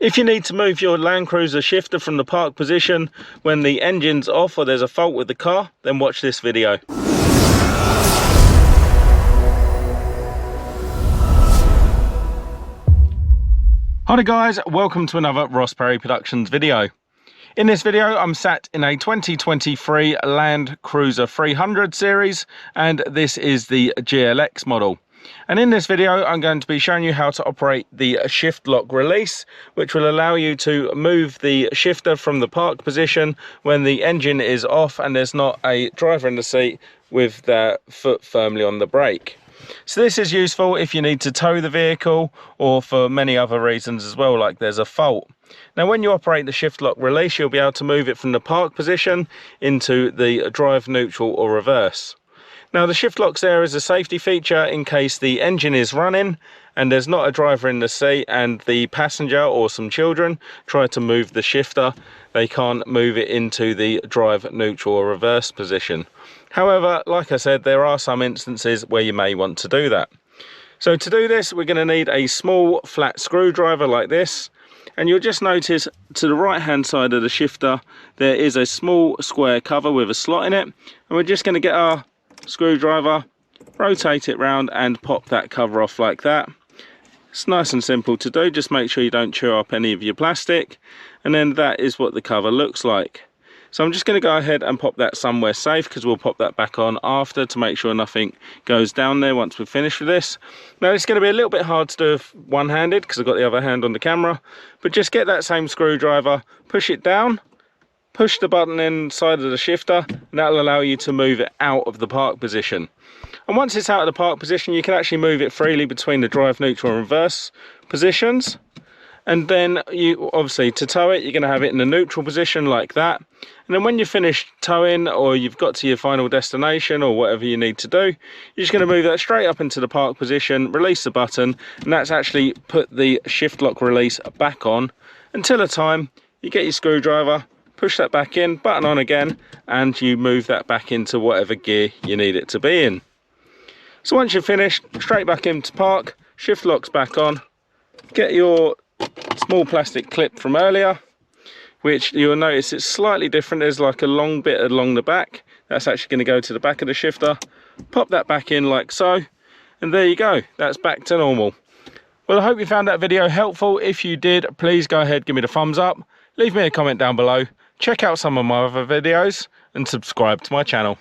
If you need to move your Land Cruiser shifter from the park position when the engine's off or there's a fault with the car, then watch this video. Hi there guys, welcome to another Ross Perry Productions video. In this video I'm sat in a 2023 Land Cruiser 300 series, and this is the GLX model. And in this video I'm going to be showing you how to operate the shift lock release, which will allow you to move the shifter from the park position when the engine is off and there's not a driver in the seat with their foot firmly on the brake. So this is useful if you need to tow the vehicle or for many other reasons as well, like there's a fault. Now when you operate the shift lock release, you'll be able to move it from the park position into the drive, neutral or reverse. Now the shift locks there is a safety feature in case the engine is running and there's not a driver in the seat and the passenger or some children try to move the shifter. They can't move it into the drive, neutral or reverse position. However, like I said, there are some instances where you may want to do that. So to do this, we're going to need a small flat screwdriver like this. And you'll just notice to the right hand side of the shifter, there is a small square cover with a slot in it. And we're just going to get our screwdriver, rotate it round and pop that cover off like that. It's nice and simple to do, just make sure you don't chew up any of your plastic, and then that is what the cover looks like. So I'm just going to go ahead and pop that somewhere safe, because we'll pop that back on after to make sure nothing goes down there once we've finished with this. Now it's going to be a little bit hard to do one-handed because I've got the other hand on the camera, but just get that same screwdriver, push it down, push the button inside of the shifter, and that'll allow you to move it out of the park position. And once it's out of the park position, you can actually move it freely between the drive, neutral and reverse positions. And then you obviously, to tow it, you're going to have it in the neutral position like that. And then when you're finished towing, or you've got to your final destination or whatever you need to do, you're just going to move that straight up into the park position, release the button, and that's actually put the shift lock release back on until a time you get your screwdriver, push that back in, button on again, and you move that back into whatever gear you need it to be in. So once you're finished, straight back into park, shift lock's back on, get your small plastic clip from earlier, which you'll notice it's slightly different. There's like a long bit along the back that's actually going to go to the back of the shifter. Pop that back in like so, and there you go, that's back to normal. Well, I hope you found that video helpful. If you did, please go ahead, give me the thumbs up, leave me a comment down below, check out some of my other videos and subscribe to my channel.